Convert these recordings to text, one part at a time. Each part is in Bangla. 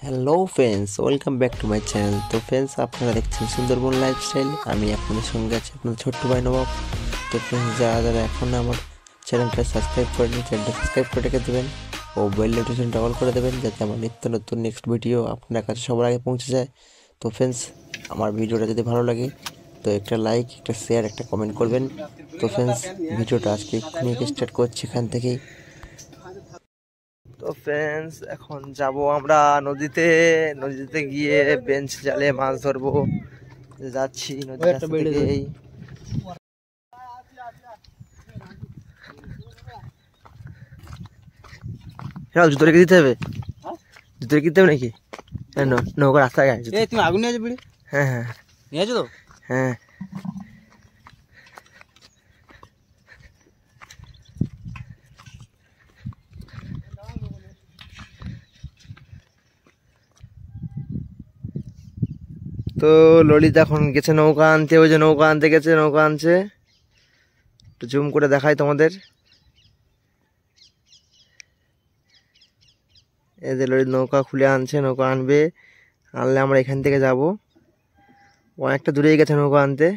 Hello friends, welcome back to my channel. তো ফ্রেন্ডস, আপনারা দেখছেন সুন্দরবন লাইফস্টাইল। আমি আপনাদের সঙ্গে আছি আপনাদের ছোট্ট ভাই নবাব। তো ফ্রেন্ডস, যারা এখন আমার চ্যানেলটা সাবস্ক্রাইব করেনি, চ্যানেলটা সাবস্ক্রাইব করে রেখে দেবেন ও বেল নোটিফিকেশনটা অল করে দেবেন, যাতে আমার নিত্য নতুন নেক্সট ভিডিও আপনার কাছে সবার আগে পৌঁছে যায়। তো ফ্রেন্ডস, আমার ভিডিওটা যদি ভালো লাগে তো একটা লাইক, একটা শেয়ার, একটা কমেন্ট করবেন। তো ফ্রেন্ডস, ভিডিওটা আজকে এক্ষুনি স্টার্ট করছি এখান থেকেই। তো ফ্রেন্ডস, এখন যাব আমরা নদীতে। নদীতে গিয়ে বেঞ্চ জালে মাছ ধরবো। যাচ্ছি নদীর রাস্তা থেকেই। জুতো রেখে দিতে হবে, জুতো রেখে দিতে হবে নাকি? নৌকা রাস্তায় গায়ে তুমি আগুন নিয়ে যাবে? হ্যাঁ হ্যাঁ নিয়েছো তো। হ্যাঁ, তো ললিত এখন গেছে নৌকা আনতে। ওই যে নৌকা আনতে গেছে, নৌকা আনছে। একটু জুম করে দেখাই তোমাদের। এই যে ললিত নৌকা খুলে আনছে, নৌকা আনবে। আনলে আমরা এখান থেকে যাব। অনেকটা দূরেই গেছে নৌকা আনতে।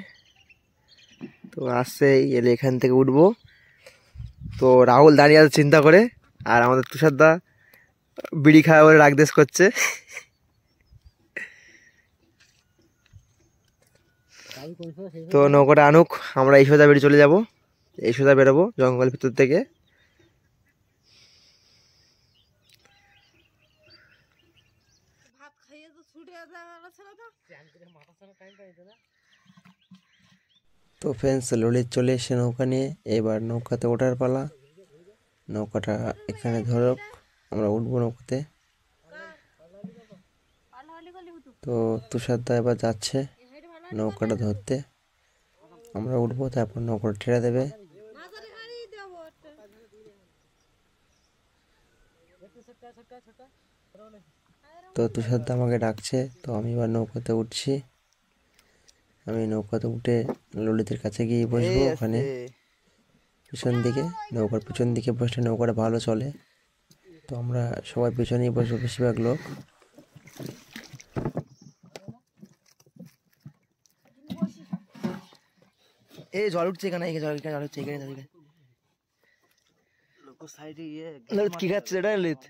তো আসছে, এলে এখান থেকে উঠবো। তো রাহুল দাঁড়িয়ে আছে চিন্তা করে, আর আমাদের তুষারদা বিড়ি খাওয়া বলে রাগদেশ করছে। তো নৌকাটা আনুক, আমরা এই সোজা বেরিয়ে চলে যাব। এই সোজা বেরোবো জঙ্গলের ভিতর থেকে। তো ফ্রেন্ডস, ললিত চলে এসে নৌকা নিয়ে। এবার নৌকাতে ওঠার পালা। নৌকাটা এখানে ধরুক, আমরা উঠবো নৌকাতে। তো তুষারদা এবার যাচ্ছে নৌকাটা ধরতে। আমরা উঠবো, তারপর নৌকাটা ঠেলে দেবে। তো তুষারদা আমাকে ডাকছে, তো আমি এবার নৌকাতে উঠছি। আমি নৌকাতে উঠে ললিতের কাছে গিয়ে বসবো ওখানে পিছন দিকে। নৌকার পিছন দিকে বসলে নৌকাটা ভালো চলে। তো আমরা সবাই পিছনেই বসবো, বেশিরভাগ লোক। এই জল উঠছে এখানে, জল উঠছে এখানে। ললিত কি খাচ্ছে এটা? ললিত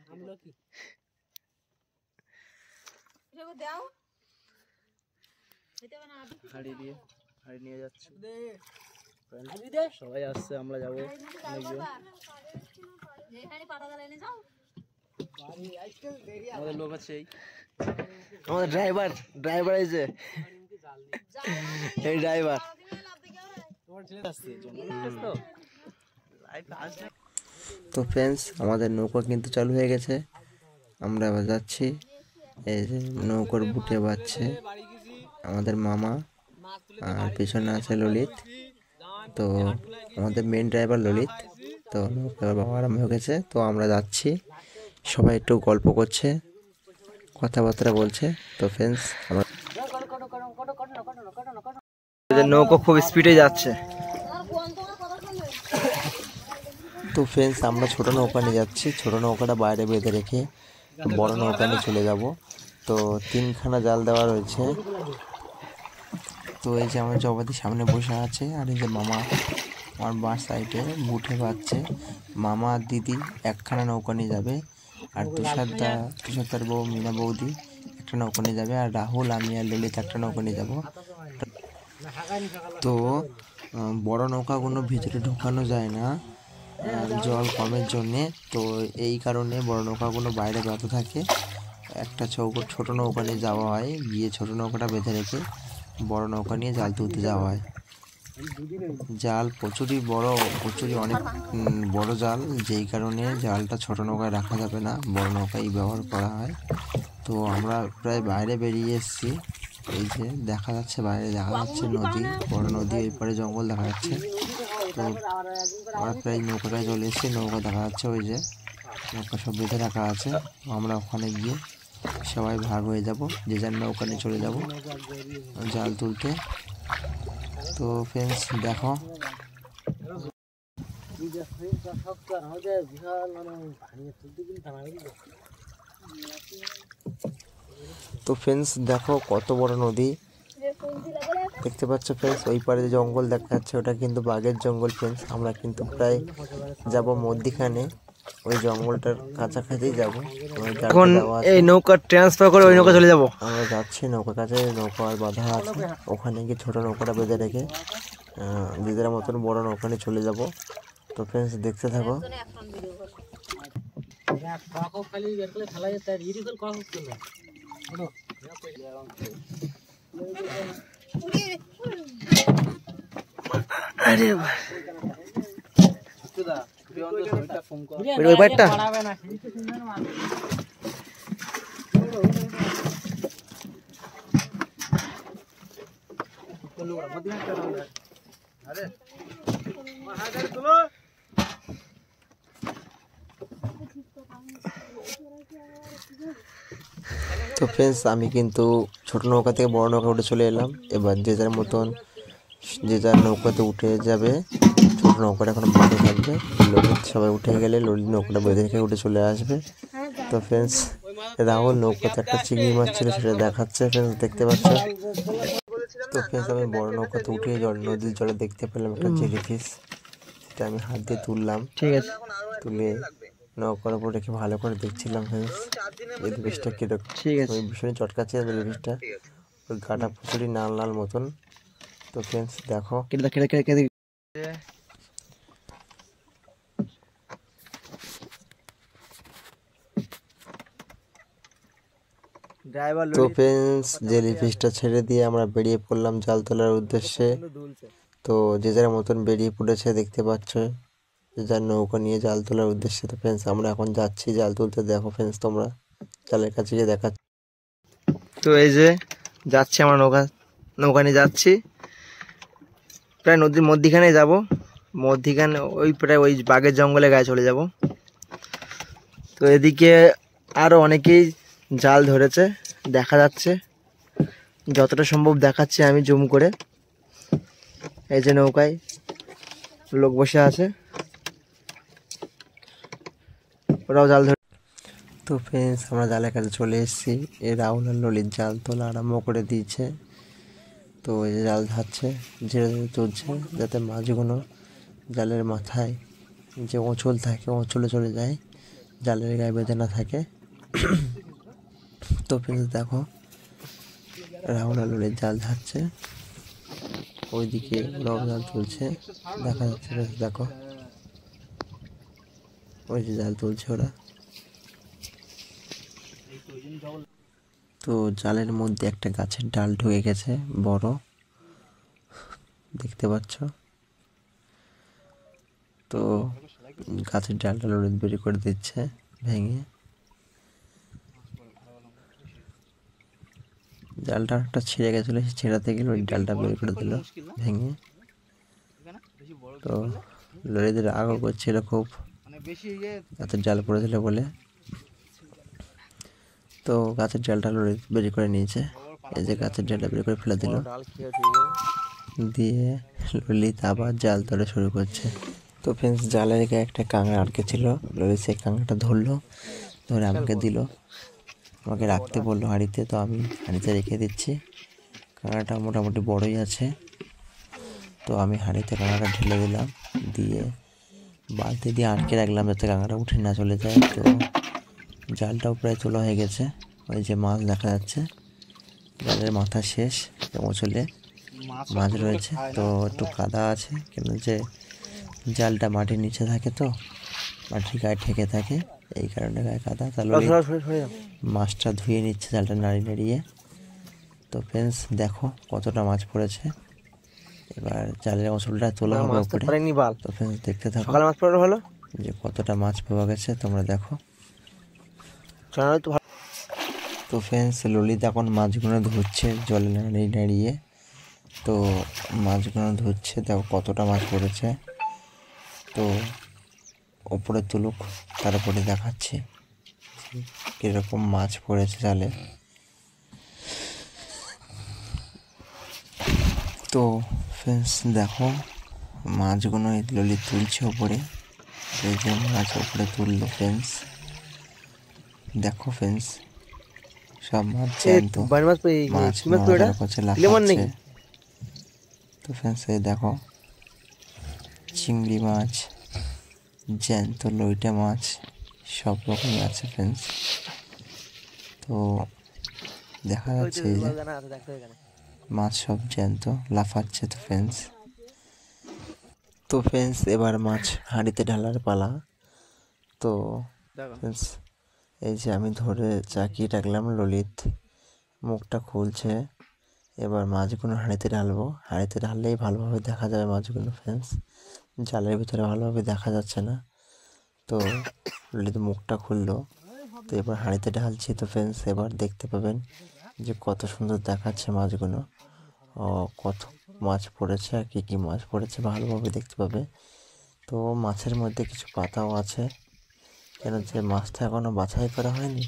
হাড়ি নিয়ে যাচ্ছে, সবাই আসছে, আমরা যাবো অনেকজন। আমাদের লোক আছে, আমাদের ড্রাইভার এসে, এই ড্রাইভার। তো ফ্রেন্ডস, আমাদের নৌকা কিন্তু চালু হয়ে গেছে। আমরা এবার যাচ্ছি। এই যে নৌকার বুটে বাজছে আমাদের মামা, আর পিছনে আছে ললিত। তো আমাদের মেন ড্রাইভার ললিত। তো নৌকা বাবা আরাম হয়ে গেছে। তো আমরা যাচ্ছি, সবাই একটু গল্প করছে, কথাবার্তা বলছে। তো ফ্রেন্ডস, আমার নৌকা খুব স্পিডে যাচ্ছে। তো ফ্রেন্ডস, আমরা ছোট নৌকা নিয়ে যাচ্ছি। ছোট নৌকাটা বাইরে বেঁধে রেখে বড় নৌকা নিয়ে চলে যাব। তো 3খানা জাল দেওয়া রয়েছে। তো এই যে আমার জবাদি সামনে বসে আছে, আর এই যে মামা আমার বাঁ সাইডে বুটে পাচ্ছে। মামা আর দিদি একখানা নৌকা নিয়ে যাবে, আর তুষারদার বউ মিনা বৌদি একটা নৌকা নিয়ে যাবে, আর রাহুল, আমি আর ললিত একটা নৌকা নিয়ে যাব। তো বড় নৌকাগুলো ভিতরে ঢোকানো যায় না জল কমের জন্যে। তো এই কারণে বড় নৌকাগুলো বাইরে বেঁধে থাকে। একটা ছোট নৌকা নিয়ে যাওয়া হয়, গিয়ে ছোট নৌকাটা বেঁধে রেখে বড় নৌকা নিয়ে জাল তুলতে যাওয়া হয়। জাল প্রচুরই অনেক বড় জাল, যেই কারণে জালটা ছোট নৌকায় রাখা যাবে না, বড় নৌকায় ব্যবহার করা হয়। তো আমরা প্রায় বাইরে বেরিয়ে এসেছি। এই যে দেখা যাচ্ছে, বাইরে দেখা যাচ্ছে নদী, বড় নদী, ওই পারে জঙ্গল দেখা যাচ্ছে। তো আমরা প্রায় নৌকাটায় চলে এসেছি। নৌকা দেখা যাচ্ছে, ওই যে নৌকা সব বেঁধে রাখা আছে। আমরা ওখানে গিয়ে সবাই ভাগ হয়ে যাব, যে যার নৌকা নিয়ে চলে যাব জাল তুলতে। তো ফ্রেন্ডস, দেখো বিশাল তো ফ্রেন্ডস দেখো কত বড় নদী দেখতে পাচ্ছ ফ্রেন্ডস। ওই পারে যে জঙ্গল দেখা যাচ্ছে ওটা কিন্তু বাঘের জঙ্গল ফ্রেন্ডস। আমরা কিন্তু প্রায় যাব মধ্যিখানে, ওই জঙ্গলটার কাছাকাছি যাব। এখন এই নৌকা ট্রান্সফার করে ওই নৌকা চলে যাব। আমরা যাচ্ছি নৌকার কাছে, নৌকা বাঁধা আছে, ওখানে গিয়ে ছোট নৌকাটা বেঁধে রেখে দিদির মতন বড় নৌকা নিয়ে চলে যাব। তো ফ্রেন্ডস দেখতে থাকো। ওই পাইটটা তো ফ্রেন্ডস আমি কিন্তু ছোট নৌকা থেকে বড় নৌকা উঠে চলে এলাম। এবার যে যার মতন যে যার নৌকাতে উঠে যাবে। ছোট নৌকাটা এখন বাঁধে থাকবে, ললিত সবাই উঠে গেলে ললিত নৌকাটা বেঁধে রেখে উঠে চলে আসবে। তো ফ্রেন্ডস রাহুল নৌকাতে একটা চিংড়ি মাছ ছিল সেটা দেখাচ্ছে ফ্রেন্ডস, দেখতে পাচ্ছ। তো ফ্রেন্ডস আমি বড় নৌকাতে উঠে নদীর জলে দেখতে পেলাম একটা জেলিফিশ, সেটা আমি হাত দিয়ে তুললাম। ঠিক আছে, তুলে নৌকার উপর রেখে ভালো করে দেখছিলাম ফ্রেন্ডস জেলিফিশটা কিরকম। ঠিক আছে। ওই ভীষণ চটকাচ্ছে জেলিফিশটা, ওই গাটা প্রচুরই লাল লাল মতন। তো ফ্রেন্ডস দেখো তো ফ্রেন্ডস জেলিফিশটা ছেড়ে দিয়ে আমরা বেরিয়ে পড়লাম জাল তোলার উদ্দেশ্যে। তো যে যার মতন বেরিয়ে পড়েছে দেখতে পাচ্ছ, যে যার নৌকা নিয়ে জাল তোলার উদ্দেশ্যে। তো ফ্রেন্ডস আমরা এখন যাচ্ছি জাল তুলতে। দেখো ফ্রেন্ডস তোমরা জালের কাছে গিয়ে দেখাচ্ছি। তো এই যে যাচ্ছি আমরা নৌকা নিয়ে যাচ্ছি, প্রায় নদীর মধ্যিখানে যাব। মধ্যিখানে ওই প্রায় ওই বাঘের জঙ্গলে গায়ে চলে যাব। তো এদিকে আরও অনেকেই জাল ধরেছে দেখা যাচ্ছে, যতটা সম্ভব দেখাচ্ছি আমি জুম করে। এই যে নৌকায় লোক বসে আছে, ওরাও জাল ধরে। তো ফ্রেন্ডস আমরা জালের কাছে চলে এসেছি। এই রাহুল আর ললিত জাল তোলা আরম্ভ করে দিয়েছে। তো এই যে জাল ধাচ্ছে, ধীরে ধীরে তুলছে যাতে মাছগুলো জালের মাথায় যে ওঁচল থাকে ওঁচলে চলে যায়, জালের গায়ে বেঁধে না থাকে। তো ফ্রেন্ডস দেখো রাহুল আর ললিত জাল ধাচ্ছে, ওইদিকে ওরাও জাল তুলছে দেখা যাচ্ছে। দেখো ওই যে জাল তুলছে ওরা। তো জালের মধ্যে একটা গাছের ডাল ঢুকে গেছে বড়, দেখতে পাচ্ছ। তো গাছের ডালটা ললিত বের করে দিচ্ছে ভেঙে। জালটা একটা ছিঁড়ে গেছিলো, সেই ছিঁড়াতে গেলে ওই ডালটা বের করে দিল ভেঙে। তো ললিতের রাগও করছিল খুব, গাছের ডাল পড়েছিল বলে। তো গাছের ডালটা ললিত বের করে নিয়েছে। এই যে গাছের ডালটা বের করে ফেলে দিল, দিয়ে ললিত আবার জাল তোলা শুরু করছে। তো ফ্রেন্ডস জালের গায়ে একটা কাঁকড়া আটকে ছিল, ললিত সেই কাঁকড়াটা ধরলো, ধরে আমাকে দিল, আমাকে রাখতে বললো হাঁড়িতে। তো আমি হাঁড়িতে রেখে দিচ্ছি। কাঁকড়াটা মোটামুটি বড়ই আছে। তো আমি হাঁড়িতে কাঁকড়াটা ঢেলে দিলাম, দিয়ে বালতি দিয়ে আটকে রাখলাম যাতে কাঁকড়াটা উঠে না চলে যায়। তো জালটাও প্রায় তোলা হয়ে গেছে। ওই যে মাছ দেখা যাচ্ছে, জালের মাথা শেষ, ওঁচলে মাছ রয়েছে। তো একটু কাদা আছে, কেন যে জালটা মাটির নিচে থাকে, তো মাটির গায়ে ঠেকে থাকে, এই কারণে গায়ে কাদা। তাহলে মাছটা ধুয়ে নিচ্ছে জালটা নাড়িয়ে নাড়িয়ে। তো ফ্রেন্ডস দেখো কতটা মাছ পড়েছে। এবার জালের ওঁচলটা তোলা হবে উপরে। তো ফ্রেন্ডস দেখতে থাকো মাছ পড়ানো ভালো যে কতটা মাছ পাওয়া গেছে, তোমরা দেখো। তো ফ্রেন্ডস ললিত এখন মাছগুলো ধরছে জলে নাড়িয়ে নাড়িয়ে। তো মাছগুলো ধরছে, দেখো কতটা মাছ পড়েছে। তো ওপরে তুলুক, তারপরে দেখাচ্ছি কীরকম মাছ পড়েছে জালে। তো ফ্রেন্ডস দেখো মাছগুলো ললিত তুলছে ওপরে, এই যে মাছ ওপরে তুললো ফ্রেন্ডস। দেখো ফ্রেন্ডস সব মাছ জ্যান্ত বাড়ি মাছ মাছ কি মাছ তো এটা নড়াচড়া করছে, লেমন লাফাচ্ছে। নাকি? তো ফ্রেন্ডস এই দেখো চিংড়ি মাছ, জ্যান্ত লইটে মাছ সব রকমই আছে ফ্রেন্ডস। তো দেখা যাচ্ছে এই যে মাছ সব জ্যান্ত লাফাচ্ছে। তো ফ্রেন্ডস এবার মাছ হাঁড়িতে ঢালার পালা। তো ফ্রেন্ডস এই যে আমি ধরে চাকিয়ে রাখলাম, ললিত মুখটা খুলছে। এবার মাছগুলো হাঁড়িতে ঢালবো, হাঁড়িতে ঢাললেই ভালোভাবে দেখা যাবে মাছগুলো ফ্রেন্ডস, জালের ভিতরে ভালোভাবে দেখা যাচ্ছে না। তো ললিত মুখটা খুললো, তো এবার হাঁড়িতে ঢালছি। তো ফ্রেন্ডস এবার দেখতে পাবেন যে কত সুন্দর দেখাচ্ছে মাছগুলো, ও কত মাছ পড়েছে আর কী কী মাছ পড়েছে ভালোভাবে দেখতে পাবে। তো মাছের মধ্যে কিছু পাতাও আছে, কেন যে মাছটা এখনও বাছাই করা হয়নি,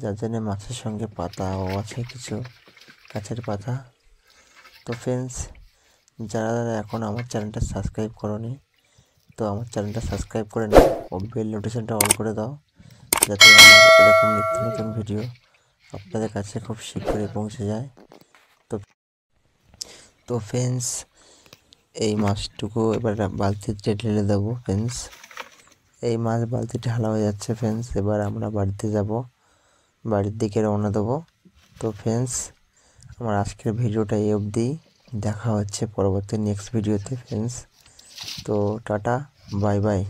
যার জন্য মাছের সঙ্গে পাতাও আছে, কিছু গাছের পাতা। তো ফ্রেন্ডস যারা এখন আমার চ্যানেলটা সাবস্ক্রাইব করোনি, তো আমার চ্যানেলটা সাবস্ক্রাইব করে নাও ও বেল নোটিফিকেশনটা অন করে দাও, যাতে আমার এরকম নিত্য নতুন ভিডিও আপনাদের কাছে খুব শীঘ্রই পৌঁছে যায়। তো ফ্রেন্ডস এই মাছটুকু এবার বালতিতে ঢেলে দেবো ফ্রেন্ডস। এই মাছ বালতিতে ঢালা হয়ে যাচ্ছে ফ্রেন্ডস। এবার আমরা বাড়িতে যাব, বাড়ির দিকে রওনা দেবো। তো ফ্রেন্ডস আমার আজকের ভিডিওটা এই অবধি, দেখা হচ্ছে পরবর্তী নেক্সট ভিডিওতে ফ্রেন্ডস। তো টাটা, বাই বাই।